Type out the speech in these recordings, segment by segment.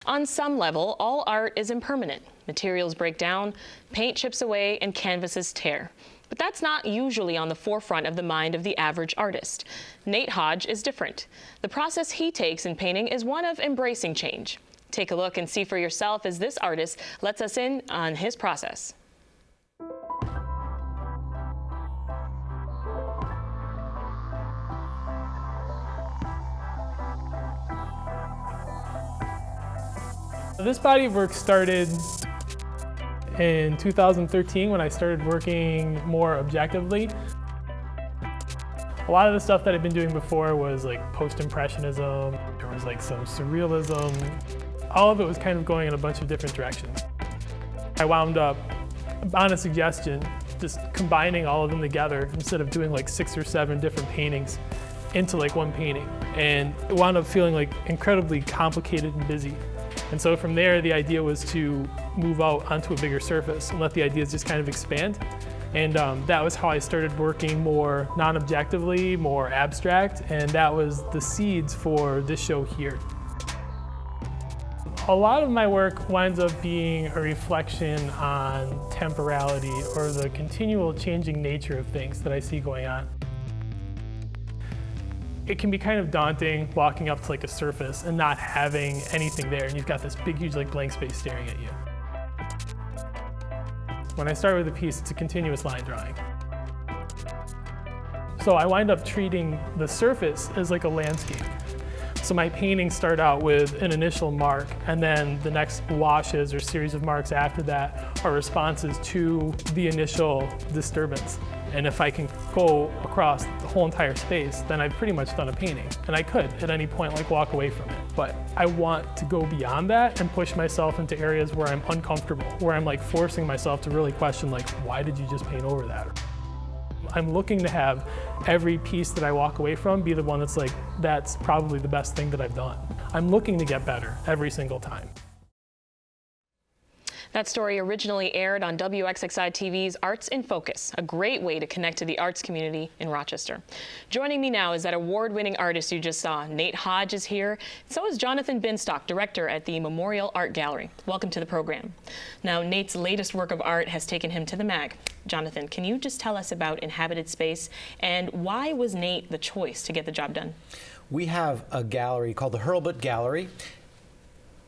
On some level, all art is impermanent. Materials break down, paint chips away, and canvases tear. But that's not usually on the forefront of the mind of the average artist. Nate Hodge is different. The process he takes in painting is one of embracing change. Take a look and see for yourself as this artist lets us in on his process. This body of work started in 2013 when I started working more objectively. A lot of the stuff that I'd been doing before was like post-impressionism, there was like some surrealism. All of it was kind of going in a bunch of different directions. I wound up, on a suggestion, just combining all of them together instead of doing like 6 or 7 different paintings into like one painting. And it wound up feeling like incredibly complicated and busy. And so from there, the idea was to move out onto a bigger surface and let the ideas just kind of expand. And that was how I started working more non-objectively, more abstract, and that was the seeds for this show here. A lot of my work winds up being a reflection on temporality or the continual changing nature of things that I see going on. It can be kind of daunting walking up to like a surface and not having anything there, and you've got this big, huge like blank space staring at you. When I start with a piece, it's a continuous line drawing. So I wind up treating the surface as like a landscape. So my paintings start out with an initial mark, and then the next washes or series of marks after that are responses to the initial disturbance. And if I can go across the whole entire space, then I've pretty much done a painting. And I could, at any point, like walk away from it. But I want to go beyond that and push myself into areas where I'm uncomfortable, where I'm like forcing myself to really question, like, why did you just paint over that? I'm looking to have every piece that I walk away from be the one that's like, that's probably the best thing that I've done. I'm looking to get better every single time. That story originally aired on WXXI TV's Arts in Focus, a great way to connect to the arts community in Rochester. Joining me now is that award-winning artist you just saw. Nate Hodge is here. So is Jonathan Binstock, director at the Memorial Art Gallery. Welcome to the program. Now, Nate's latest work of art has taken him to the MAG. Jonathan, can you just tell us about Inhabited Space and why was Nate the choice to get the job done? We have a gallery called the Hurlbut Gallery.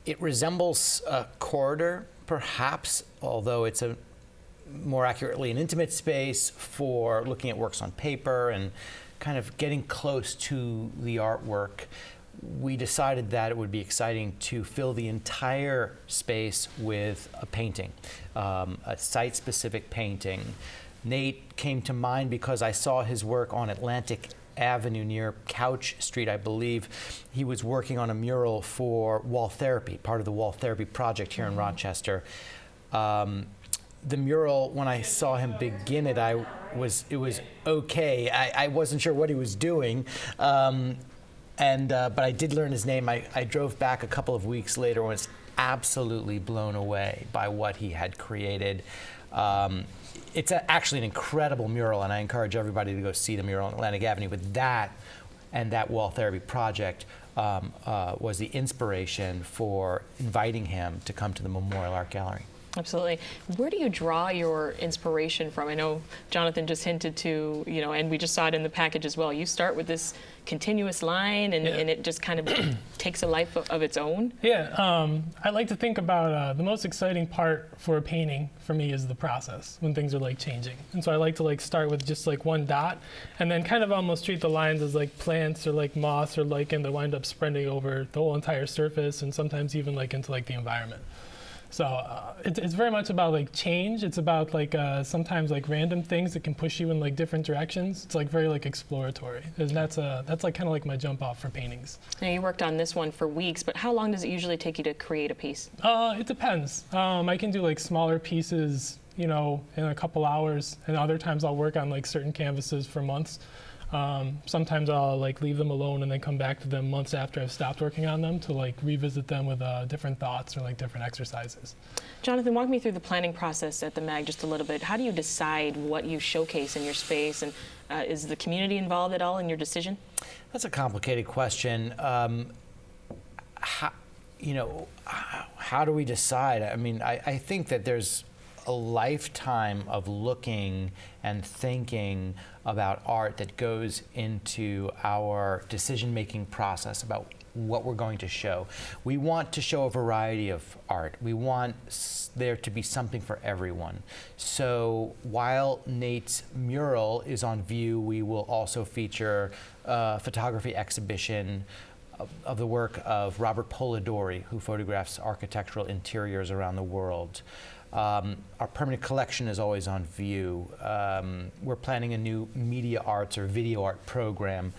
It resembles a corridor, perhaps, although it's a more accurately an intimate space for looking at works on paper and kind of getting close to the artwork. We decided that it would be exciting to fill the entire space with a painting, a site-specific painting. Nate came to mind because I saw his work on Atlantic Avenue near Couch Street, I believe. He was working on a mural for Wall Therapy, part of the Wall Therapy project here in Rochester. The mural, when I saw him begin it, it was okay. I wasn't sure what he was doing, but I did learn his name. I drove back a couple of weeks later and was absolutely blown away by what he had created. It's actually an incredible mural, and I encourage everybody to go see the mural on Atlantic Avenue. But that and that Wall Therapy project was the inspiration for inviting him to come to the Memorial Art Gallery. Absolutely. Where do you draw your inspiration from? I know Jonathan just hinted to, and we just saw it in the package as well. You start with this continuous line and it just kind of takes a life of its own. Yeah, I like to think about the most exciting part for a painting for me is the process when things are like changing. And so I like to like start with just like one dot and then kind of almost treat the lines as like plants or like moss or lichen that wind up spreading over the whole entire surface and sometimes even like into like the environment. So it's very much about like change. It's about like sometimes like random things that can push you in like different directions. It's like very like exploratory, and that's like kind of like my jump off for paintings. Now you worked on this one for weeks, but how long does it usually take you to create a piece? It depends. I can do like smaller pieces, in a couple hours, and other times I'll work on like certain canvases for months. Sometimes I'll like leave them alone and then come back to them months after I've stopped working on them to like revisit them with different thoughts or like different exercises. Jonathan, walk me through the planning process at the MAG just a little bit. How do you decide what you showcase in your space, and is the community involved at all in your decision? That's a complicated question. how do we decide? I mean, I think that there's a lifetime of looking and thinking about art that goes into our decision-making process about what we're going to show. We want to show a variety of art. We want there to be something for everyone. So while Nate's mural is on view, we will also feature a photography exhibition of the work of Robert Polidori, who photographs architectural interiors around the world. Our permanent collection is always on view. We're planning a new media arts or video art program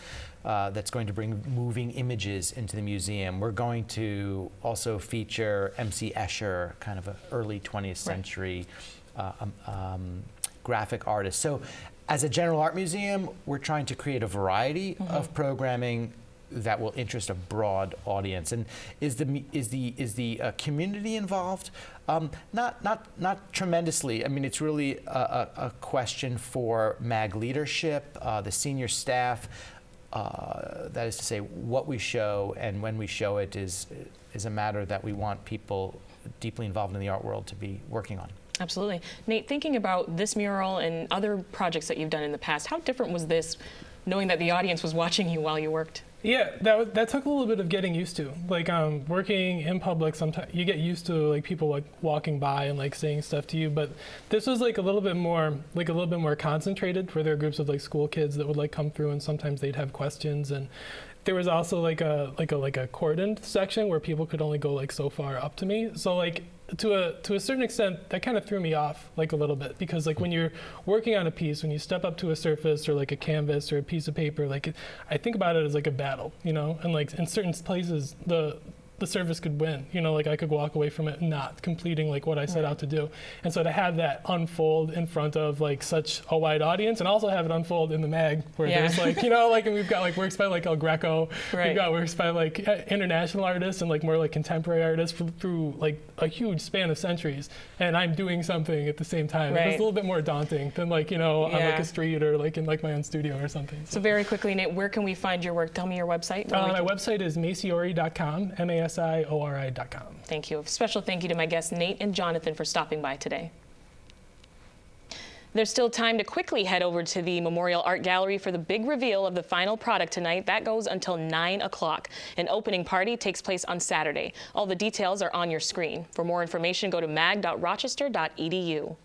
that's going to bring moving images into the museum. We're going to also feature M.C. Escher, kind of an early 20th century graphic artist. So as a general art museum, we're trying to create a variety of programming that will interest a broad audience. And is the community involved? Not tremendously. I mean, it's really a question for MAG leadership, the senior staff. That is to say, what we show and when we show it is a matter that we want people deeply involved in the art world to be working on. Absolutely. Nate, thinking about this mural and other projects that you've done in the past, how different was this, knowing that the audience was watching you while you worked? Yeah, that took a little bit of getting used to. Like working in public, sometimes you get used to like people like walking by and like saying stuff to you. But this was like a little bit more concentrated, where there were groups of like school kids that would like come through, and sometimes they'd have questions. And there was also like a cordoned section where people could only go like so far up to me. So like to a certain extent, that kind of threw me off like a little bit, because like when you're working on a piece, when you step up to a surface or like a canvas or a piece of paper, like I think about it as like a battle, and like in certain places the surface could win, like I could walk away from it not completing like what I set out to do. And so to have that unfold in front of like such a wide audience, and also have it unfold in the MAG where there's like, and we've got like works by like El Greco, we've got works by like international artists and like more like contemporary artists through like a huge span of centuries, and I'm doing something at the same time. It's a little bit more daunting than like, on like a street or like in like my own studio or something. So very quickly, Nate, where can we find your work? Tell me your website. My website is masiori.com, masiori.com. Thank you. A special thank you to my guests, Nate and Jonathan, for stopping by today. There's still time to quickly head over to the Memorial Art Gallery for the big reveal of the final product tonight. That goes until 9 o'clock. An opening party takes place on Saturday. All the details are on your screen. For more information, go to mag.rochester.edu.